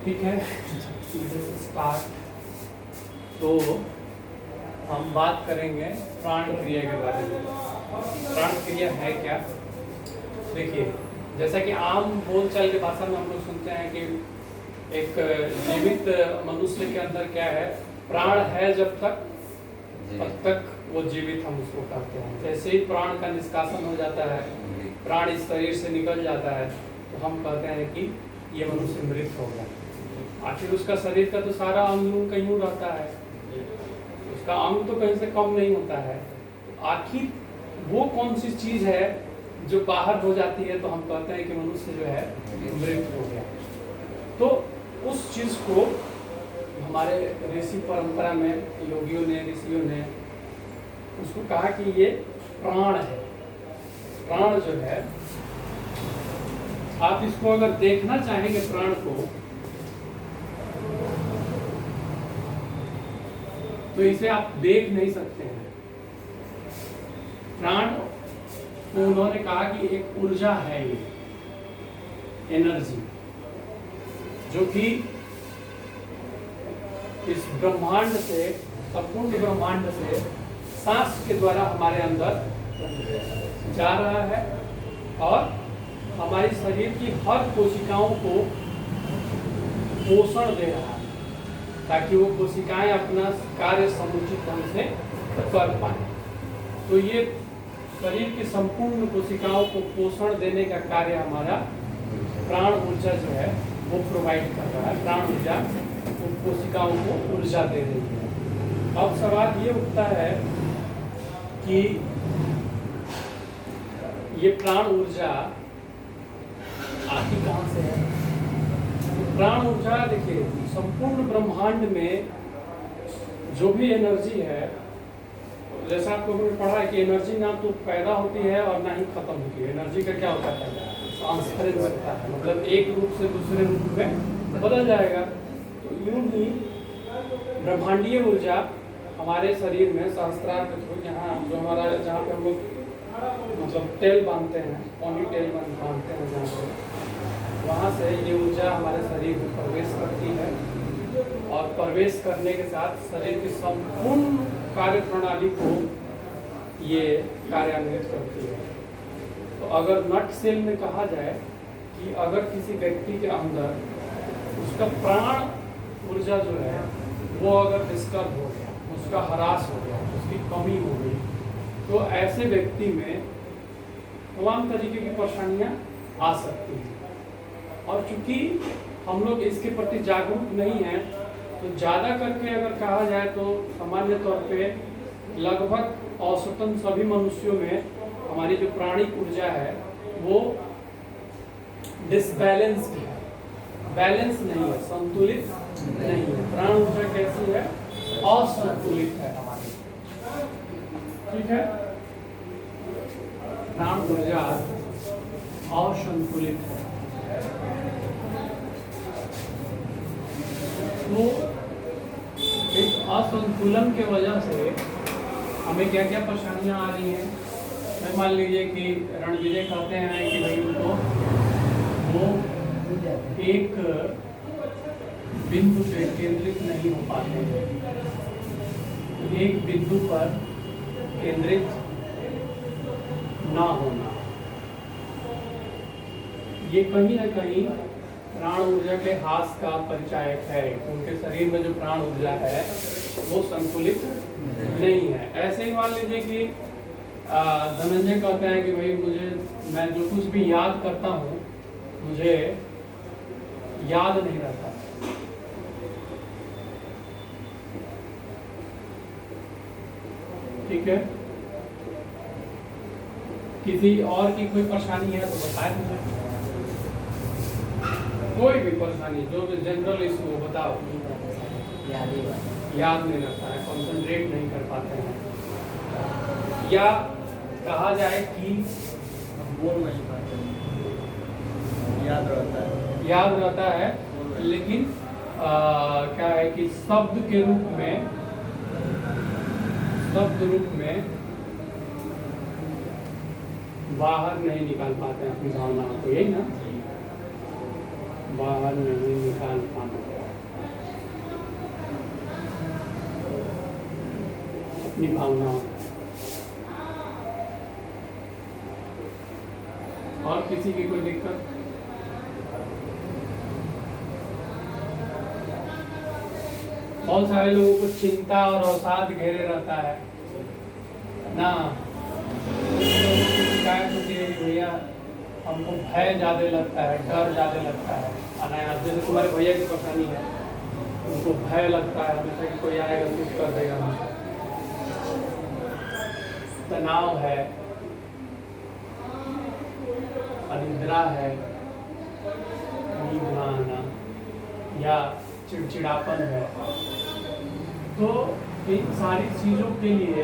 ठीक है, स्टार्ट। तो हम बात करेंगे प्राण क्रिया के बारे में। प्राण क्रिया है क्या? देखिए, जैसा कि आम बोलचाल की भाषा में हम लोग सुनते हैं कि एक जीवित मनुष्य के अंदर क्या है, प्राण है जब तक तब तक वो जीवित हम उसको कहते हैं। जैसे ही प्राण का निष्कासन हो जाता है, प्राण इस शरीर से निकल जाता है, तो हम कहते हैं कि ये मनुष्य मृत हो गया। आखिर उसका शरीर का तो सारा अंग कहीं रहता है, उसका अंग तो कहीं से कम नहीं होता है। आखिर वो कौन सी चीज है जो बाहर हो जाती है तो हम कहते हैं कि मनुष्य जो है मृत हो गया। तो उस चीज को हमारे ऋषि परंपरा में योगियों ने, ऋषियों ने उसको कहा कि ये प्राण है। प्राण जो है, आप इसको अगर देखना चाहेंगे प्राण को, तो इसे आप देख नहीं सकते हैं। प्राण तो उन्होंने कहा कि एक ऊर्जा है, ये एनर्जी, जो कि इस ब्रह्मांड से, संपूर्ण ब्रह्मांड से सांस के द्वारा हमारे अंदर जा रहा है और हमारे शरीर की हर कोशिकाओं को पोषण दे रहा है, ताकि वो कोशिकाएं अपना कार्य समुचित ढंग से कर पाए। तो ये शरीर की संपूर्ण कोशिकाओं को पोषण देने का कार्य हमारा प्राण ऊर्जा जो है वो प्रोवाइड कर रहा है। प्राण ऊर्जा उन कोशिकाओं को ऊर्जा दे रही है। अब सवाल ये उठता है कि ये प्राण ऊर्जा आती कहाँ से है? प्राण ऊर्जा, देखिए, संपूर्ण ब्रह्मांड में जो भी एनर्जी है, जैसा आप लोगों ने पढ़ा है कि एनर्जी ना तो पैदा होती है और ना ही खत्म होती है। एनर्जी का क्या होता है? ट्रांसफरेंस होता है, मतलब एक रूप से दूसरे रूप में बदल जाएगा। तो यूं ही ब्रह्मांडीय ऊर्जा हमारे शरीर में सहस्त्रार के थ्रू, यहाँ जो हमारा, जहाँ पे हम लोग मतलब तेल बांधते हैं, पॉनी तेल बांधते हैं, जहाँ पे, वहाँ से ये ऊर्जा हमारे शरीर में प्रवेश करती है और प्रवेश करने के साथ शरीर की संपूर्ण कार्य प्रणाली को ये कार्यान्वित करती है। तो अगर नट सेल में कहा जाए कि अगर किसी व्यक्ति के अंदर उसका प्राण ऊर्जा जो है वो अगर डिस्टर्ब हो गया, उसका ह्रास हो गया, उसकी कमी हो गई, तो ऐसे व्यक्ति में तमाम तरीके की परेशानियां आ सकती हैं। और चूंकि हम लोग इसके प्रति जागरूक नहीं हैं, तो ज़्यादा करके अगर कहा जाए तो सामान्य तौर पे लगभग औसतन सभी मनुष्यों में हमारी जो प्राणिक ऊर्जा है वो डिसबैलेंस है, बैलेंस नहीं है, संतुलित नहीं है। प्राण ऊर्जा कैसी है? असंतुलित है हमारी। ठीक है, प्राण ऊर्जा असंतुलित है। तो इस असंतुलन के वजह से हमें क्या क्या परेशानियां आ रही हैं? मैं मान लीजिए कि रणविजय कहते हैं कि भाई उनको वो एक बिंदु पे केंद्रित नहीं हो पाते हैं, एक बिंदु पर केंद्रित ना होना, ये कहीं ना कहीं प्राण ऊर्जा के ह्रास का परिचायक है। उनके शरीर में जो प्राण ऊर्जा है वो संतुलित नहीं है। ऐसे ही मान लीजिए कि धनंजय कहते हैं कि भाई मैं जो कुछ भी याद करता हूँ मुझे याद नहीं रहता। ठीक है, किसी और की कोई परेशानी है तो बताए मुझे, कोई भी परेशानी, जो भी जनरल इशू हो बताओ। याद नहीं रहता है, कंसंट्रेट नहीं कर पाते हैं, या कहा जाए कि बोल नहीं पाते, याद रहता है लेकिन क्या है कि शब्द रूप में बाहर नहीं निकाल पाते हैं अपनी भावनाओं को, यही ना। बाहर नहीं निकाल पाना, अपनी भावनाओं। और किसी की कोई दिक्कत? बहुत सारे लोगों को चिंता और अवसाद घेरे रहता है ना। शिकायत होती है कि भैया हमको भय ज़्यादा लगता है, डर ज़्यादा लगता है अनायास। जैसे तुम्हारे भैया की परेशानी है, उनको भय लगता है हमेशा कि कोई आएगा कुछ कर देगा हमको। तनाव है, अनिद्रा है, नींद ना आना या चिड़चिड़ापन है। तो इन सारी चीज़ों के लिए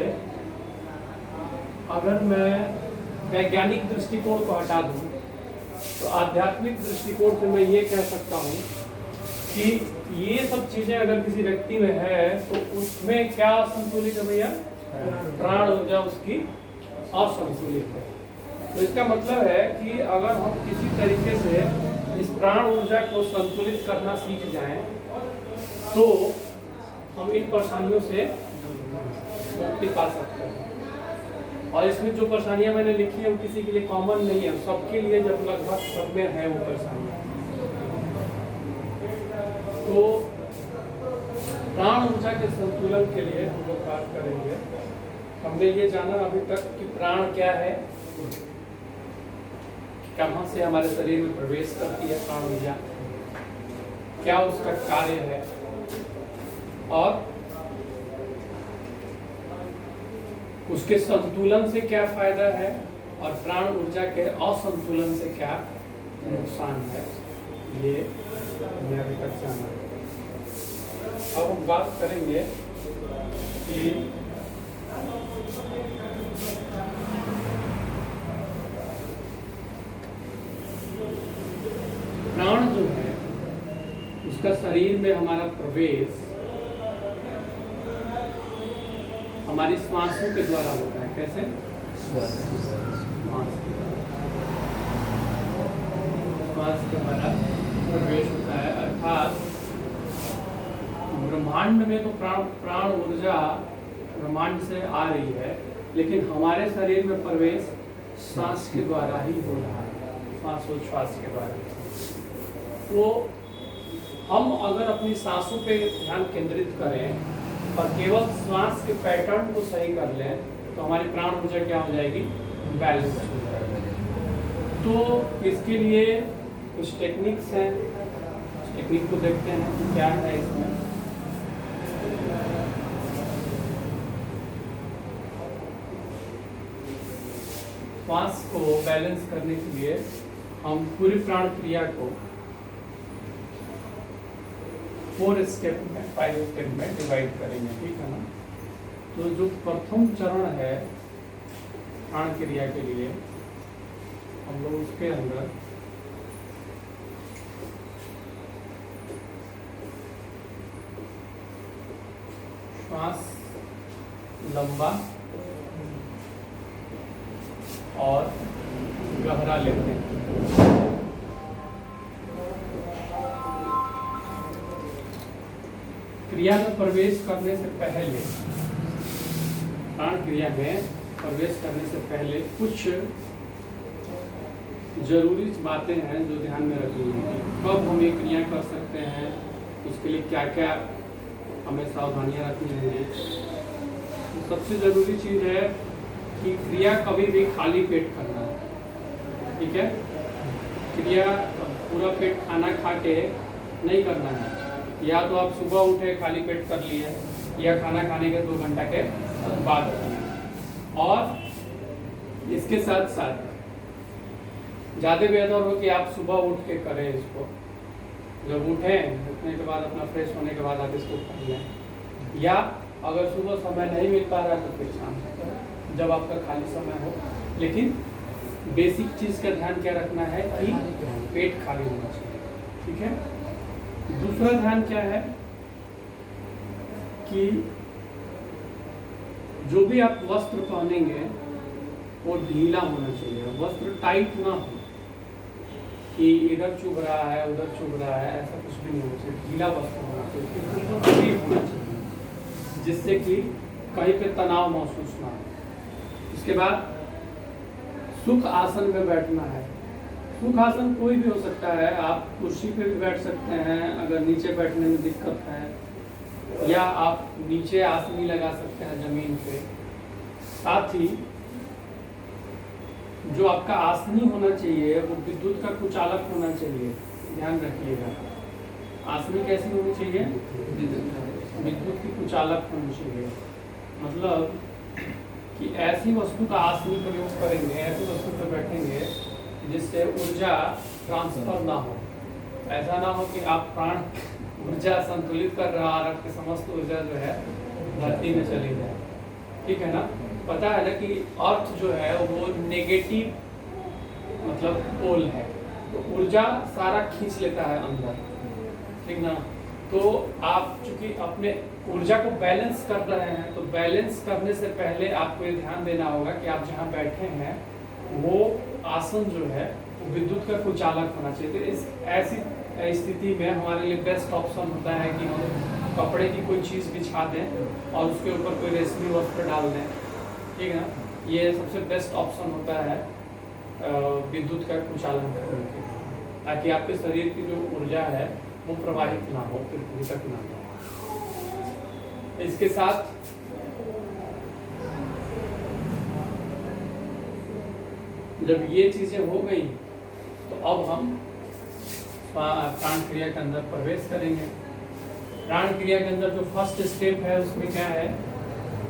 अगर मैं वैज्ञानिक दृष्टिकोण को हटा दूं तो आध्यात्मिक दृष्टिकोण से मैं ये कह सकता हूँ कि ये सब चीज़ें अगर किसी व्यक्ति में है तो उसमें क्या असंतुलित है भैया? प्राण ऊर्जा उसकी असंतुलित है। तो इसका मतलब है कि अगर हम किसी तरीके से इस प्राण ऊर्जा को संतुलित करना सीख जाएं तो हम इन परेशानियों से मुक्ति पा सकते हैं। और इसमें जो परेशानियां मैंने लिखी है वो किसी के लिए कॉमन नहीं है, सबके लिए जब लगभग सब में है वो परेशानियां। तो प्राण ऊर्जा के संतुलन के लिए हम लोग बात करेंगे। हमने ये जाना अभी तक कि प्राण क्या है, कहाँ से हमारे शरीर में प्रवेश करती है प्राण ऊर्जा, क्या उसका कार्य है और उसके संतुलन से क्या फायदा है और प्राण ऊर्जा के असंतुलन से क्या नुकसान है, ये मैं अभी तक जाना। अब हम बात करेंगे कि प्राण जो है उसका शरीर में हमारा प्रवेश हमारी श्वासों के द्वारा होता है। कैसे? श्वास के द्वारा प्रवेश होता है। अर्थात ब्रह्मांड में तो प्राण ऊर्जा ब्रह्मांड से आ रही है, लेकिन हमारे शरीर में प्रवेश सांस के द्वारा ही हो रहा है, श्वासोच्छ्वास के द्वारा। तो हम अगर अपनी सांसों पे ध्यान केंद्रित करें और केवल श्वास के पैटर्न को सही कर लें तो हमारी प्राण ऊर्जा क्या हो जाएगी? बैलेंस हो जाएगी। तो इसके लिए कुछ टेक्निक्स हैं, टेक्निक को देखते हैं क्या है इसमें। श्वास को बैलेंस करने के लिए हम पूरी प्राण क्रिया को 4 स्टेप में 5 स्टेप में डिवाइड करेंगे, ठीक है ना। तो जो प्रथम चरण है प्राण क्रिया के लिए हम लोग उसके अंदर श्वास लंबा और गहरा लेते हैं। क्रिया में प्रवेश करने से पहले, प्राण क्रिया में प्रवेश करने से पहले कुछ जरूरी बातें हैं जो ध्यान में रखनी है। कब हम ये क्रिया कर सकते हैं, उसके लिए क्या क्या हमें सावधानियां रखनी होंगी। तो सबसे जरूरी चीज़ है कि क्रिया कभी भी खाली पेट करना है, ठीक है। क्रिया पूरा पेट खाना खा के नहीं करना है। या तो आप सुबह उठे खाली पेट कर लिए या खाना खाने के 2 घंटा के बाद करना। और इसके साथ साथ ज़्यादा बेहतर हो कि आप सुबह उठ के करें इसको। जब उठें, उठने के बाद अपना फ्रेश होने के बाद आप इसको कर लें। या अगर सुबह समय नहीं मिल पा रहा है तो फिर शाम को करें जब आपका खाली समय हो। लेकिन बेसिक चीज़ का ध्यान क्या रखना है कि पेट खाली होना चाहिए, ठीक है। दूसरा ध्यान क्या है कि जो भी आप वस्त्र पहनेंगे वो ढीला होना चाहिए, वस्त्र टाइट ना हो। कि इधर चुभ रहा है उधर चुभ रहा है, ऐसा कुछ भी नहीं होना चाहिए। गीला वस्त्र होना चाहिए, बिल्कुल फ्री होना चाहिए, जिससे कि कहीं पे तनाव महसूस ना हो। इसके बाद सुख आसन में बैठना है। सुख आसन कोई भी हो सकता है, आप कुर्सी पे भी बैठ सकते हैं अगर नीचे बैठने में दिक्कत है, या आप नीचे आसनी लगा सकते हैं जमीन पे। साथ ही जो आपका आसनी होना चाहिए वो विद्युत का कुचालक होना चाहिए, ध्यान रखिएगा। आसनी कैसी होनी चाहिए? विद्युत की कुचालक होनी चाहिए। मतलब कि ऐसी वस्तु का आसनी प्रयोग करेंगे, ऐसी वस्तु पर बैठेंगे जिससे ऊर्जा ट्रांसफर ना हो। ऐसा ना हो कि आप प्राण ऊर्जा संतुलित कर रहा और आपकी समस्त ऊर्जा जो है धरती में चली जाए। ठीक है ना? पता है ना कि अर्थ जो है वो नेगेटिव मतलब पोल है, तो ऊर्जा सारा खींच लेता है अंदर, ठीक ना? तो आप चूंकि अपने ऊर्जा को बैलेंस कर रहे हैं, तो बैलेंस करने से पहले आपको ये ध्यान देना होगा कि आप जहाँ बैठे हैं वो आसन जो है वो विद्युत का कुचालक होना चाहिए। तो इस ऐसी स्थिति में हमारे लिए बेस्ट ऑप्शन होता है कि हम कपड़े की कोई चीज़ बिछा दें और उसके ऊपर कोई रेशमी वस्त्र डाल दें, ठीक है ना? ये सबसे बेस्ट ऑप्शन होता है विद्युत का कुचालन करने के लिए, ताकि आपके शरीर की जो ऊर्जा है वो प्रवाहित ना हो, पृथ्वी तक ना हो। इसके साथ जब ये चीजें हो गई तो अब हम प्राण क्रिया के अंदर प्रवेश करेंगे। प्राण क्रिया के अंदर जो फर्स्ट स्टेप है उसमें क्या है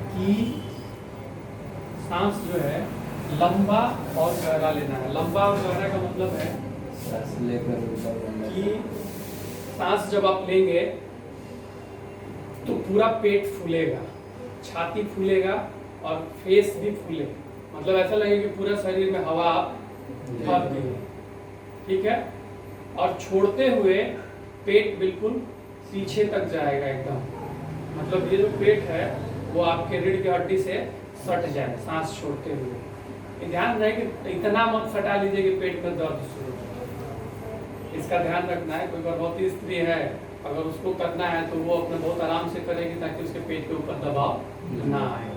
कि सांस जो है लंबा और गहरा लेना है। लंबा और गहरा का मतलब है कि सांस जब आप लेंगे तो पूरा पेट फूलेगा, छाती फूलेगा और फेस भी फूलेगा, मतलब ऐसा लगेगा कि पूरा शरीर में हवा आप भर दिए, ठीक है? और छोड़ते हुए पेट बिल्कुल पीछे तक जाएगा एकदम, मतलब ये जो पेट है वो आपके रीढ़ की हड्डी से सट जाए सांस छोड़ते हुए। ध्यान रहे कि इतना मत सटा लीजिए कि पेट में दर्द शुरू हो, इसका ध्यान रखना है। कोई गर्भवती स्त्री है, अगर उसको करना है तो वो अपने बहुत आराम से करेगी ताकि उसके पेट के ऊपर दबाव ना आए।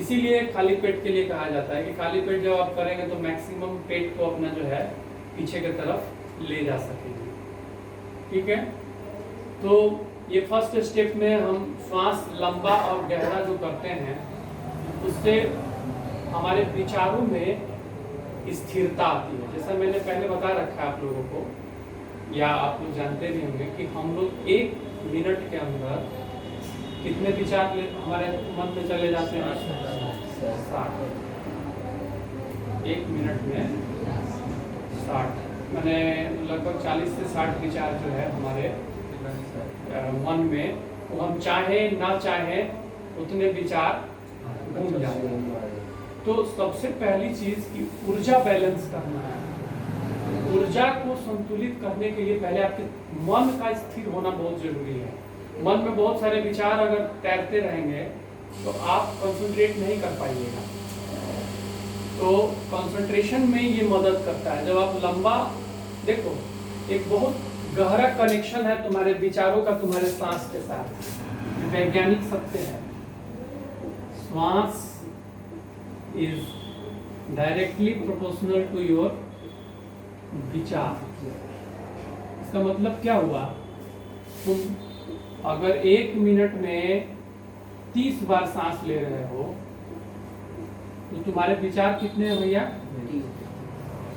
इसीलिए खाली पेट के लिए कहा जाता है कि खाली पेट जब आप करेंगे तो मैक्सिमम पेट को अपना जो है पीछे की तरफ ले जा सकेंगे, ठीक है? तो ये फर्स्ट स्टेप में हम श्वास लंबा और गहरा जो करते हैं उससे हमारे विचारों में स्थिरता आती है। जैसा मैंने पहले बता रखा है आप लोगों को, या आप लोग जानते भी होंगे कि हम लोग 1 मिनट के अंदर कितने विचार हमारे मन में चले जाते हैं? 60। 1 मिनट में 60, मैंने लगभग 40 से 60 विचार जो है हमारे मन में, वो हम चाहे ना चाहे उतने विचार घूम जाते हैं। तो सबसे पहली चीज की ऊर्जा बैलेंस करना है। ऊर्जा को संतुलित करने के लिए पहले आपके मन का स्थिर होना बहुत जरूरी है। मन में बहुत सारे विचार अगर तैरते रहेंगे तो आप कंसंट्रेट नहीं कर पाइएगा। तो कंसंट्रेशन में ये मदद करता है। जब आप लंबा देखो, एक बहुत गहरा कनेक्शन है तुम्हारे विचारों का तुम्हारे सांस के साथ, वैज्ञानिक सत्य है। श्वास is directly proportional to your विचार। इसका मतलब क्या हुआ? तुम अगर 1 मिनट में 30 बार सांस ले रहे हो तो तुम्हारे विचार कितने हैं भैया?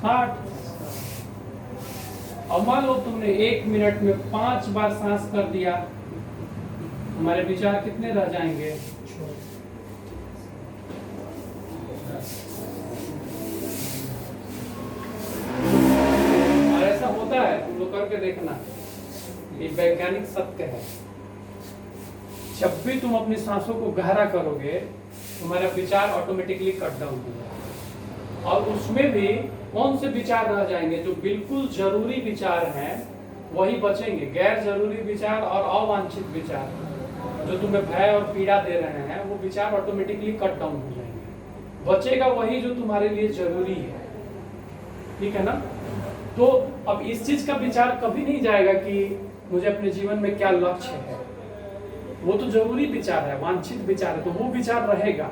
60। और मान लो तुमने 1 मिनट में 5 बार सांस कर दिया, तुम्हारे विचार कितने रह जाएंगे? और ऐसा होता है, तुम लोग करके देखना, ये वैज्ञानिक सत्य है। जब भी तुम अपनी सांसों को गहरा करोगे तुम्हारा विचार ऑटोमेटिकली कट डाउन हो जाएगा, और उसमें भी कौन से विचार रह जाएंगे? जो बिल्कुल जरूरी विचार हैं वही बचेंगे। गैर जरूरी विचार और अवांछित विचार जो तुम्हें भय और पीड़ा दे रहे हैं वो विचार ऑटोमेटिकली कट डाउन हो जाएंगे। बचेगा वही जो तुम्हारे लिए जरूरी है, ठीक है ना? तो अब इस चीज का विचार कभी नहीं जाएगा कि मुझे अपने जीवन में क्या लक्ष्य है। वो तो जरूरी विचार है, वांछित विचार है, तो वो विचार रहेगा।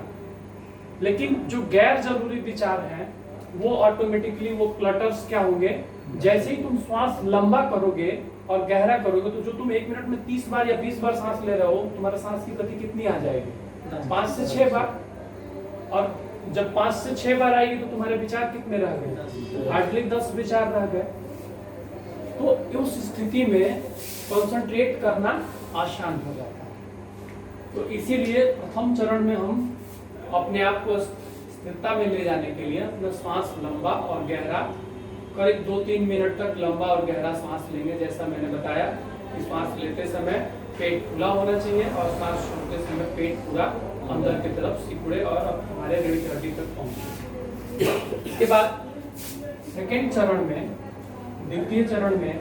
लेकिन जो गैर जरूरी विचार हैं वो ऑटोमेटिकली वो क्लटर्स क्या होंगे, जैसे ही तुम श्वास लंबा करोगे और गहरा करोगे तो जो तुम 1 मिनट में 30 बार या 20 बार सांस ले रहे हो, तुम्हारा सांस की गति कितनी आ जाएगी? 5 से 6 बार। और जब 5 से 6 बार आएगी तो तुम्हारे विचार कितने रह गए? हार्डली 10 विचार रह गए। तो उस स्थिति में कंसंट्रेट करना आसान हो जाता है। तो इसीलिए प्रथम चरण में हम अपने आप को स्थिरता में ले जाने के लिए अपना श्वास लंबा और गहरा करीब 2-3 मिनट तक लंबा और गहरा सांस लेंगे। जैसा मैंने बताया कि सांस लेते समय पेट खुला होना चाहिए और सांस छोड़ते समय पेट पूरा अंदर की तरफ सिकुड़े और हमारे रीढ़ की हड्डी तक पहुंचे। इसके बाद सेकेंड चरण में, द्वितीय चरण में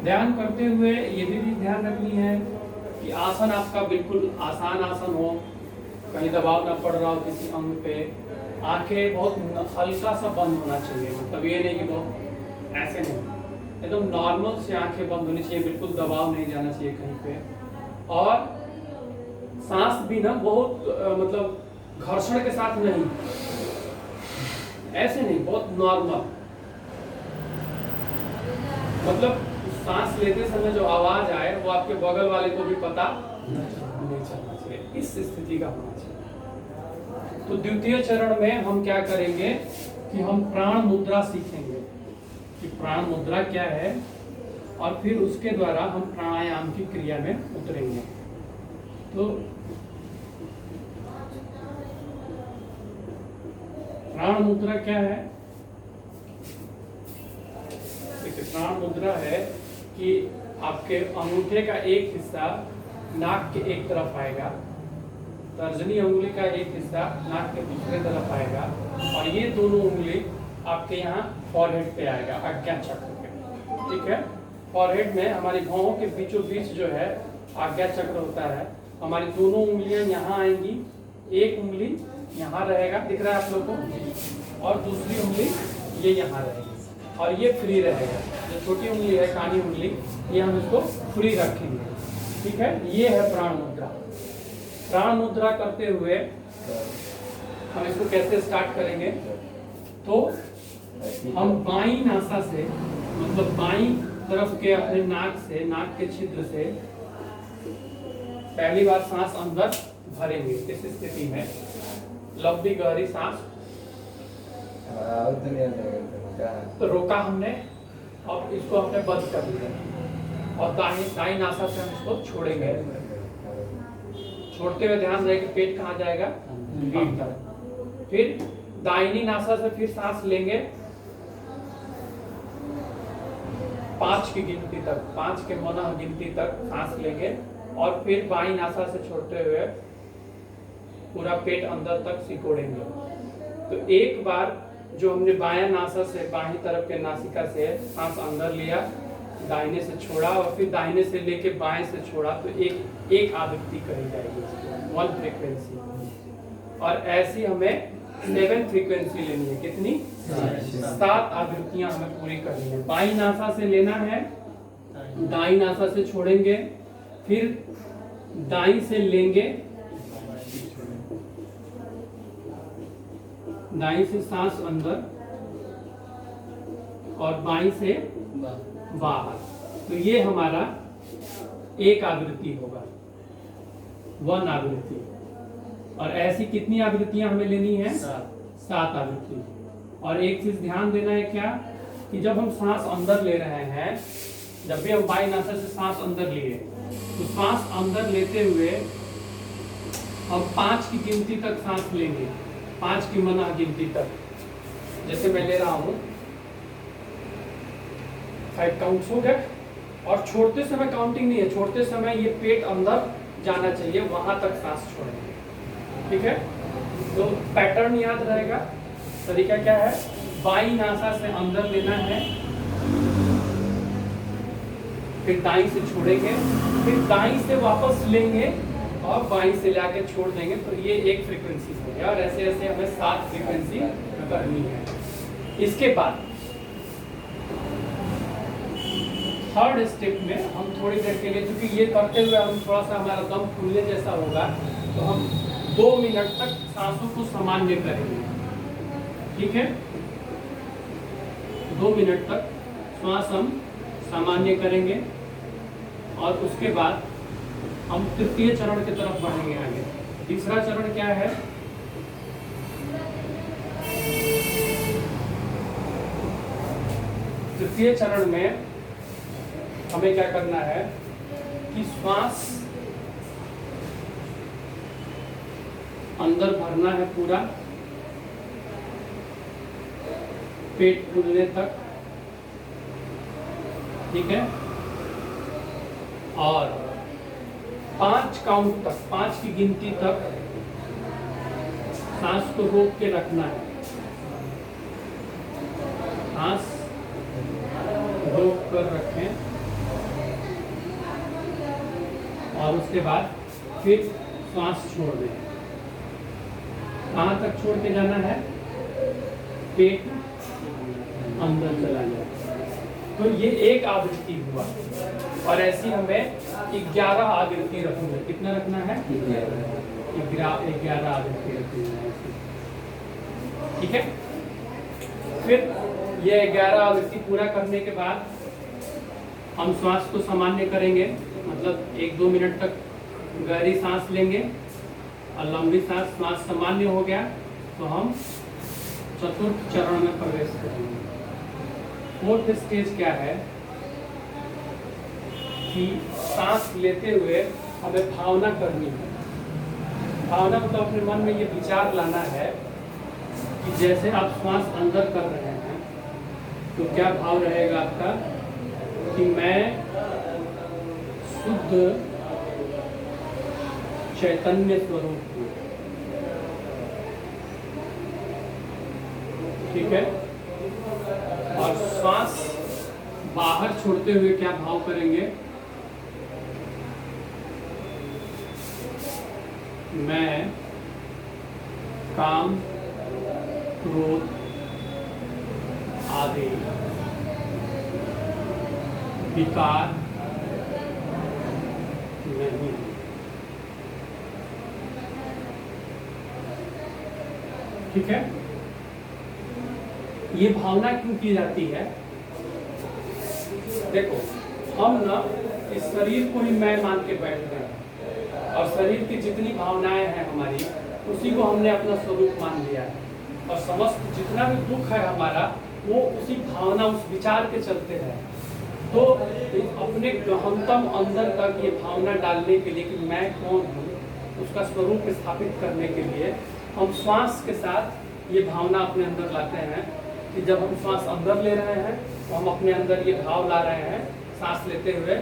ध्यान करते हुए ये भी ध्यान रखनी है कि आसन आपका बिल्कुल आसान आसन हो, कहीं दबाव ना पड़ रहा हो किसी अंग पे। आंखें बहुत हल्का सा बंद होना चाहिए, मतलब ये नहीं कि बहुत ऐसे नहीं, एकदम नॉर्मल से आंखें बंद होनी चाहिए, बिल्कुल दबाव नहीं जाना चाहिए कहीं पे। और सांस भी ना बहुत मतलब घर्षण के साथ नहीं, ऐसे नहीं, बहुत नॉर्मल, मतलब सांस लेते समय जो आवाज आए वो आपके बगल वाले को भी पता नहीं चलना चाहिए, इस स्थिति का होना चाहिए। तो द्वितीय चरण में हम क्या करेंगे कि हम प्राण मुद्रा सीखेंगे कि प्राण मुद्रा क्या है, और फिर उसके द्वारा हम प्राणायाम की क्रिया में उतरेंगे। तो प्राण मुद्रा क्या है? देखिए, प्राण मुद्रा है कि आपके अंगूठे का एक हिस्सा नाक के एक तरफ आएगा, तर्जनी उंगली का एक हिस्सा नाक के दूसरे तरफ आएगा, और ये दोनों उंगली आपके यहाँ फॉरहेड पे आएगा, आज्ञा चक्र पे। ठीक है, फॉरहेड में हमारी भौहों के बीचों बीच जो है आज्ञा चक्र होता है। हमारी दोनों उंगलियां यहाँ आएंगी, एक उंगली यहाँ रहेगा, दिख रहा है आप लोगों को, और दूसरी उंगली ये यहाँ रहेगी, और ये फ्री रहेगा। जो छोटी उंगली है, कानी उंगली, ये हम इसको फ्री रखेंगे। ठीक है, ये है प्राण मुद्रा। प्राण मुद्रा करते हुए हम इसको कैसे स्टार्ट करेंगे? तो हम बाईं नासा से, मतलब बाईं तरफ के अपने नाक से, नाक के छिद्र से पहली बार सांस अंदर भरेंगे। इस स्थिति में लंबी गहरी सांस तो रोका हमने, और इसको हमने बंद कर दिया, और दाईं नासा से हम इसको छोड़ेंगे। छोड़ते हुए ध्यान रहे कि पेट कहाँ जाएगा? रीढ़ तक। फिर दाहिनी नासा से फिर सांस लेंगे 5 की गिनती तक, 5 के मनः गिनती तक सांस लेंगे, और फिर बाईं नासा से छोड़ते हुए पूरा पेट अंदर तक सिकोड़ेंगे। तो एक बार जो हमने बायां नासा से, बाईं तरफ के नासिका से सांस अंदर लिया, दाहिने से छोड़ा, और फिर दाहिने से लेके बाएं से छोड़ा, तो एक आवृत्ति कही जाएगी, 1 फ्रीक्वेंसी। और ऐसी हमें 7 फ्रीक्वेंसी लेनी है। कितनी? 7 आवृत्तियां हमें पूरी करनी है। बाईं नासा से लेना है, दाईं नासा से छोड़ेंगे, फिर दाईं से लेंगे, दाईं से सांस अंदर, और बाईं से बाहर। तो ये हमारा एक आवृत्ति होगा, 1 आवृत्ति। और ऐसी कितनी आवृत्तियां हमें लेनी है? 7 आवृत्ति। और एक चीज ध्यान देना है क्या, कि जब हम सांस अंदर ले रहे हैं, जब भी हम बाईं नासा से सांस अंदर लिए, तो सांस अंदर लेते हुए हम 5 की गिनती तक सांस लेंगे, 5 की मनः गिनती तक। जैसे मैं ले रहा हूं, 5 काउंट्स हो गए, और छोड़ते समय काउंटिंग नहीं है, छोड़ते समय ये पेट अंदर जाना चाहिए, वहां तक सांस छोड़ेंगे। ठीक है, तो पैटर्न याद रहेगा। तरीका क्या है? बाईं नासा से अंदर लेना है, फिर दाईं से छोड़ेंगे, फिर दाईं से वापस लेंगे, और बाईं से लाके छोड़ देंगे। तो ये एक फ्रीक्वेंसी हो गया, और ऐसे ऐसे हमें 7 फ्रीक्वेंसी करनी है। इसके बाद थर्ड स्टेप में हम थोड़ी देर के लिए, क्योंकि ये करते हुए हम थोड़ा सा हमारा दम फूलने जैसा होगा, तो हम 2 मिनट तक सांसों को सामान्य करेंगे। ठीक है, 2 मिनट तक श्वास हम सामान्य करेंगे और उसके बाद हम तृतीय चरण की तरफ बढ़ेंगे आगे। तीसरा चरण क्या है? तृतीय चरण में हमें क्या करना है कि श्वास अंदर भरना है पूरा, पेट फूलने तक। ठीक है, और 5 काउंट तक, 5 की गिनती तक सांस को रोक के रखना है। सांस रोक कर रखें और उसके बाद फिर श्वास छोड़ दें। कहाँ तक छोड़ के जाना है? पेट अंदर चला जाए। तो ये एक आवृत्ति हुआ और ऐसी हमें 11 आवृत्ति रखनी है। कितना रखना है? 11 आवृत्ति रखनी है। ठीक है, फिर ये 11 आवृत्ति पूरा करने के बाद हम श्वास को सामान्य करेंगे, मतलब 1-2 मिनट तक गहरी सांस लेंगे और लंबी सांस। श्वास सामान्य हो गया तो हम चतुर्थ चरण में प्रवेश करेंगे। फोर्थ स्टेज क्या है कि सांस लेते हुए हमें भावना करनी है। भावना मतलब अपने मन में ये विचार लाना है कि जैसे आप श्वास अंदर कर रहे हैं तो क्या भाव रहेगा आपका कि मैं शुद्ध चैतन्य स्वरूप हूँ। ठीक है, और श्वास बाहर छोड़ते हुए क्या भाव करेंगे? मैं काम, क्रोध आदि विकार नहीं। ठीक है, ये भावना क्यों की जाती है? देखो, हम ना इस शरीर को ही मैं मान के बैठ गए हैं और शरीर की जितनी भावनाएं हैं हमारी, उसी को हमने अपना स्वरूप मान लिया है और समस्त जितना भी दुख है हमारा वो उसी भावना, उस विचार के चलते है। तो अपने गहनतम अंदर तक ये भावना डालने के लिए कि मैं कौन हूँ, उसका स्वरूप स्थापित करने के लिए हम श्वास के साथ ये भावना अपने अंदर लाते हैं कि जब हम श्वास अंदर ले रहे हैं तो हम अपने अंदर ये भाव ला रहे हैं सांस लेते हुए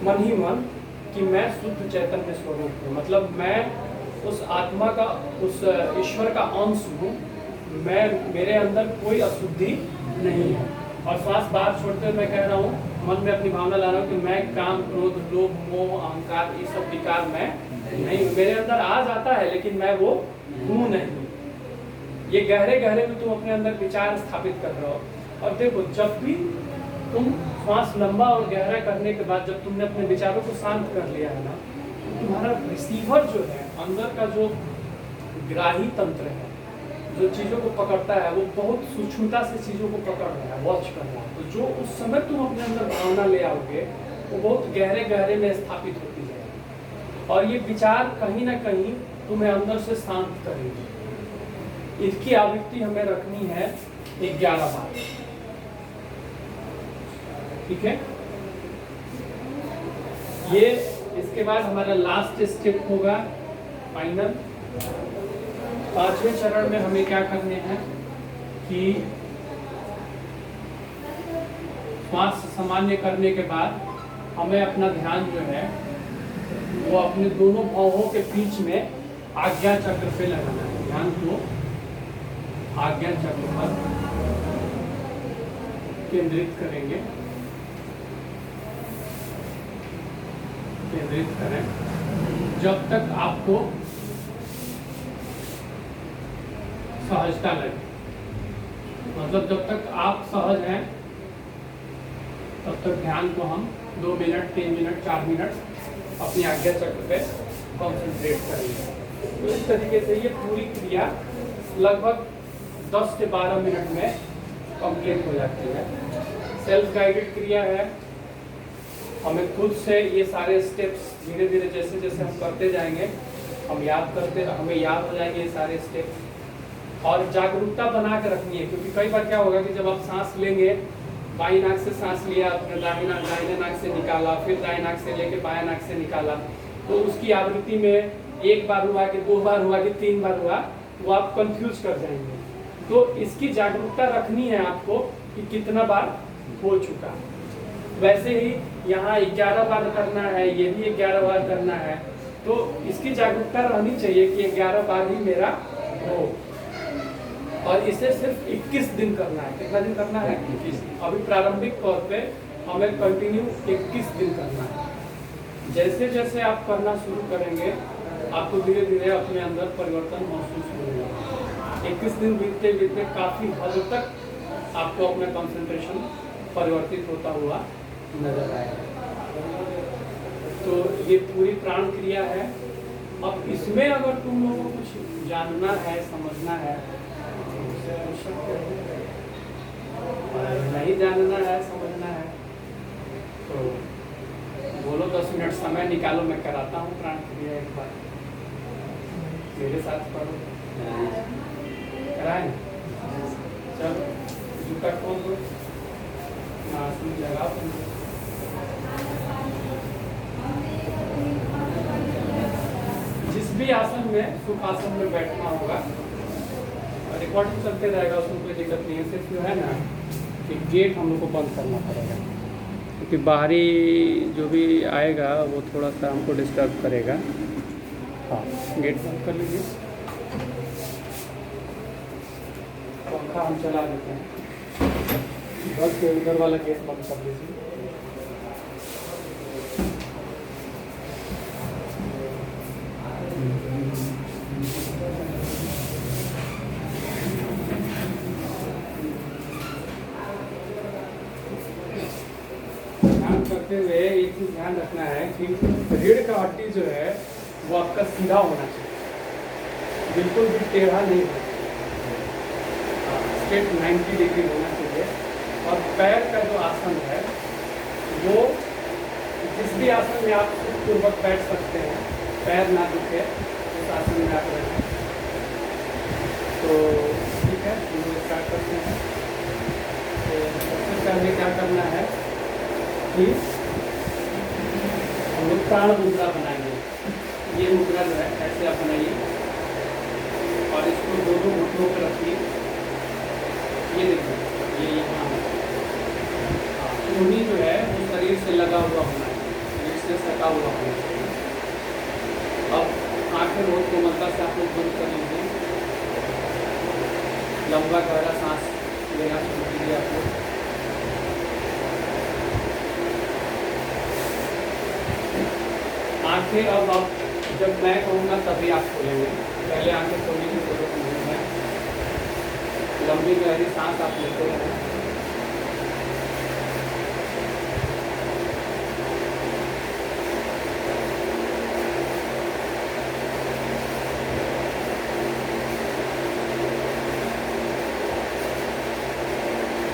मन ही मन कि मैं शुद्ध चैतन्य स्वरूप हूँ, मतलब मैं उस आत्मा का, उस ईश्वर का अंश हूँ। मैं, मेरे अंदर कोई अशुद्धि नहीं है। और श्वास बाहर छोड़ते हुए मैं कह रहा हूँ, मन में अपनी भावना ला रहा हूँ कि मैं काम, क्रोध, लोभ, मोह, अहंकार, ये सब विकार मैं नहीं हूँ। मेरे अंदर आ जाता है लेकिन मैं वो हूँ नहीं। ये गहरे गहरे में तुम अपने अंदर विचार स्थापित कर रहे हो। और देखो, जब भी तुम श्वास लंबा और गहरा करने के बाद जब तुमने अपने विचारों को शांत कर लिया है ना, तो तुम्हारा रिसीवर जो है, अंदर का जो ग्राही तंत्र है, जो चीज़ों को पकड़ता है, वो बहुत सूक्ष्मता से चीज़ों को पकड़ रहा है, वॉच कर रहा है। तो जो उस समय तुम अपने अंदर भावना ले आओगे वो बहुत गहरे गहरे में स्थापित होती जाएगी और ये विचार कहीं ना कहीं तुम्हें अंदर से शांत करेगी। इसकी आवृत्ति हमें रखनी है 11 बार। ठीक है, ये इसके बाद हमारा लास्ट स्टेप होगा फाइनल। 5वें चरण में हमें क्या करने हैं कि श्वास सामान्य करने के बाद हमें अपना ध्यान जो है वो अपने दोनों भौहों के बीच में आज्ञा चक्र पे लगाना है। ध्यान को आज्ञा चक्र पर केंद्रित करेंगे, केंद्रित करें जब तक आपको सहजता लगे। मतलब जब तक आप सहज हैं तब तक ध्यान को हम 2 मिनट 3 मिनट 4 मिनट अपनी आज्ञा चक्र पे कॉन्सेंट्रेट करेंगे। तो इस तरीके से ये पूरी क्रिया लगभग 10 से 12 मिनट में कंप्लीट हो जाती है। सेल्फ गाइडेड क्रिया है, हमें खुद से ये सारे स्टेप्स धीरे धीरे जैसे जैसे हम करते जाएंगे हमें याद हो जाएंगे ये सारे स्टेप्स। और जागरूकता बना के रखनी है, क्योंकि कई बार क्या होगा कि जब आप सांस लेंगे, बाई नाक से सांस लिया, अपने दाहिने नाक से निकाला, फिर दाएं नाक से लेके बाएं नाक से निकाला, तो उसकी आवृत्ति में 1 बार हुआ कि 2 बार हुआ कि 3 बार हुआ, वो आप कंफ्यूज कर जाएंगे। तो इसकी जागरूकता रखनी है आपको कि कितना बार हो चुका। वैसे ही यहाँ 11 बार करना है, ये भी 11 बार करना है, तो इसकी जागरूकता रहनी चाहिए कि 11 बार ही मेरा हो। और इसे सिर्फ 21 दिन करना है। कितना दिन करना है? 21। अभी प्रारंभिक तौर पे हमें कंटिन्यू 21 दिन करना है। जैसे जैसे आप करना शुरू करेंगे आपको धीरे धीरे अपने अंदर परिवर्तन महसूस होगा। 21 दिन बीतते बीतते काफ़ी हद तक आपको अपना कंसंट्रेशन परिवर्तित होता हुआ नजर आएगा। तो ये पूरी प्राण क्रिया है। अब इसमें अगर तुम लोगों को कुछ जानना है, समझना है, तो उससे पूछ सकते हो। और नहीं जानना है, समझना है, तो बोलो 10 मिनट समय निकालो, मैं कराता हूँ प्राण क्रिया एक बार, मेरे साथ पढ़ो। कराएं? चलो जूता खोल दो, आसन लगाओ तुम। जिस भी आसन में, सुख आसन में बैठना होगा, रिकॉर्डिंग चलते रहेगा, उसमें कोई दिक्कत नहीं है। सिर्फ जो है ना कि गेट हम लोग को बंद करना पड़ेगा, क्योंकि बाहरी जो भी आएगा वो थोड़ा सा हमको डिस्टर्ब करेगा। हाँ, गेट बंद कर लीजिए। पंखा हम चला देते हैं, बस के उधर वाला गेट बंद कर लीजिए। करते हुए एक चीज ध्यान रखना है कि रीढ़ का हड्डी जो है वो आपका सीधा होना चाहिए, बिल्कुल भी टेढ़ा नहीं होना चाहिए, स्ट्रेट 90 डिग्री होना चाहिए। और पैर का जो आसन है वो जिस भी आसन में आप पूर्वक बैठ सकते हैं, पैर ना दुखे, उस आसन में आप रहें। तो ठीक है, हम लोग स्टार्ट करते हैं। तो सबसे पहले क्या करना है कि हम लोग प्राण मुद्रा बनाएंगे। ये मुद्रा जो है ऐसे आप बनाइए और इसको दोनों घुटनों पर रखिए। ये देखिए, ये यहाँ उंगली जो है वो शरीर से लगा हुआ होना है, शरीर से सटा हुआ होना चाहिए। अब आंखें बहुत कोमलता से आप लोग बंद कर लीजिए। लंबा गहरा सांस लेना शुरू कीजिए आप लोग। आंखें अब आप, जब मैं कहूँगा तभी आप खोलेंगे, पहले आंखें खोलने की जरूरत नहीं है। लंबी गहरी सांस आप लेते हैं।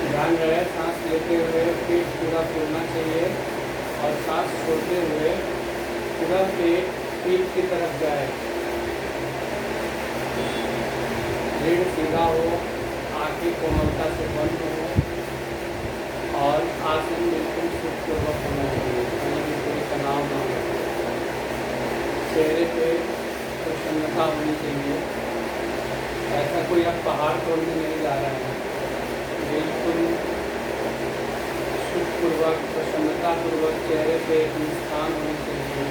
ध्यान रहे, सांस लेते हुए पेट पूरा फूलना चाहिए और सांस छोड़ते हुए पूरा पेट पीठ की तरफ जाए। रीढ़ सीधा हो, आंखें कोमलता से बंद हो और आसन बिल्कुल सुखपूर्वक होना चाहिए, कहीं भी कोई तनाव ना हो। चेहरे पे प्रसन्नता होनी चाहिए, ऐसा कोई आप पहाड़ तोड़ने नहीं जा रहे हैं। बिल्कुल सुखपूर्वक, प्रसन्नतापूर्वक चेहरे पे मुस्कान होनी चाहिए।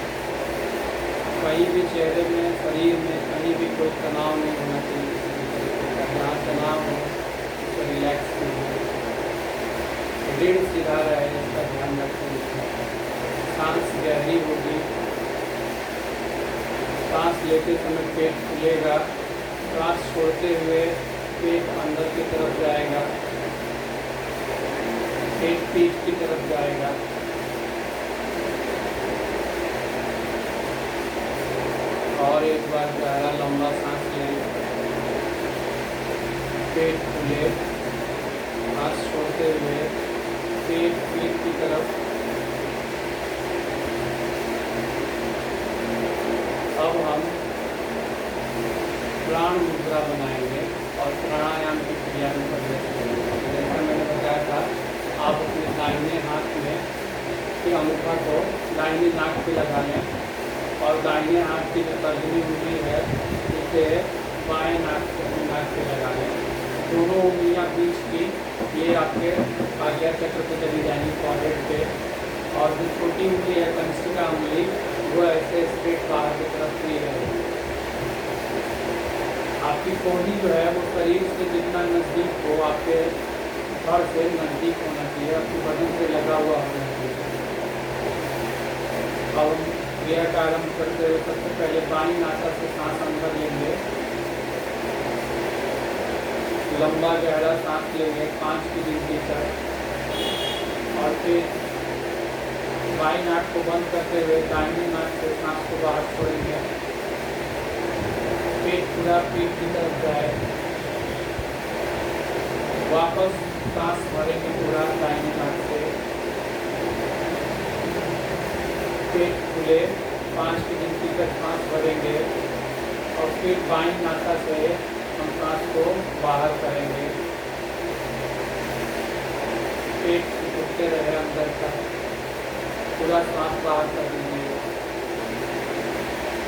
कहीं भी चेहरे में, शरीर में कहीं भी कोई तनाव नहीं होना चाहिए। जहाँ तनाव हो तो रिलैक्स कीजिए, रीढ़ सीधा रहे, इसका ध्यान रखें। सांस गहरी होगी, सांस लेते समय पेट खुलेगा, सांस छोड़ते हुए पेट अंदर की तरफ जाएगा, पेट पीठ की तरफ जाएगा। और एक बार गहरा लंबा सांस लें, पेट खुले, सांस छोड़ते हुए पेट पीठ की तरफ। अब हम प्राण मुद्रा बनाएंगे और प्राणायाम की क्रिया में प्रवेश करेंगे। जैसा मैंने बताया था, आप अपने दाहिने हाथ में के अंगूठा को दाहिने नाक पे लगा लें और दाहिने हाथ की जो तर्जनी उंगली है उसे बाएं नाक पे लगा लें। दोनों उंगलियां बीच की ये आपके आज्ञा चक्र पे चली जाएंगी, फॉरहेड पे, और जो छोटी उंगली है कंसिका उंगली वो ऐसे स्ट्रेट बाहर की तरफ फ्री रहेगी। आपकी कोहनी जो है वो शरीर से जितना नज़दीक हो, आपके धड़ से नज़दीक होना चाहिए, आपकी बदन से लगा हुआ होना चाहिए। अब क्रिया का आरम्भ करते हुए सबसे पहले बाईं नासा से सांस अंदर लेंगे, लंबा गहरा सांस लेंगे 5 की गिनती तक, और फिर बाईं नाक को बंद करते हुए दाहिनी नाक से सांस को बाहर छोड़ेंगे। पेट पूरा पीठ की तरफ जाए, वापस सांस भरेंगे पूरा दाहिनी नाक से, पेट खुले 5 की गिनती तक सांस भरेंगे और फिर बाईं नासा से हम सांस को बाहर करेंगे। पेट घुटते रहे अंदर तक, पूरा सांस बाहर कर देंगे।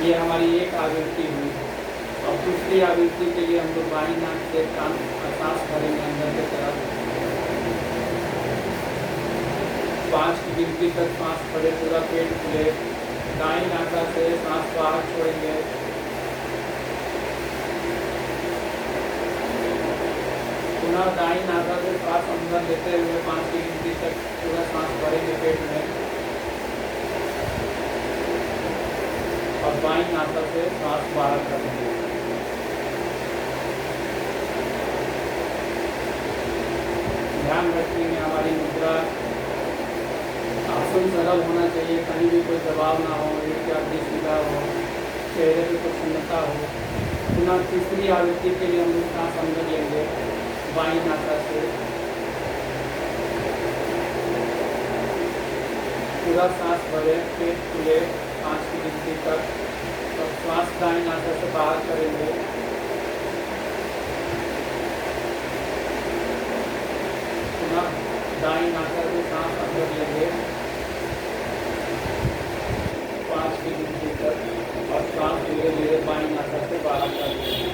ये हमारी एक आवृत्ति हुई। और दूसरी आवृत्ति के लिए हम लोग बाईं नाक से सांस भरेंगे अंदर की तरफ, 5 की गिनती तक सांस भरे, पूरा पेट खुले, दाईं नासा से सांस बाहर छोड़ेंगे, पुनः दाईं नासा से सांस अंदर लेते हुए 5 की गिनती तक पूरा सांस भरेंगे पेट में, और बाईं नासा से सांस बाहर करेंगे। ध्यान रखेंगे हमारी मुद्रा, आसन सरल होना चाहिए, कहीं भी कोई दबाव ना हो, एक आदमी सीधा हो, चेहरे पे प्रसन्नता हो। पुनः तीसरी आवृत्ति के लिए हम लोग सांस अंदर लेंगे बाईं नासा से, पूरा सांस भरे, पेट खुले 5 की गिनती तक, और श्वास दाईं नासा से बाहर करेंगे। दाईं नासा से सांस अंदर लेंगे 5 की गिनती तक, और सांस धीरे धीरे बाईं नासा से बाहर कर देंगे।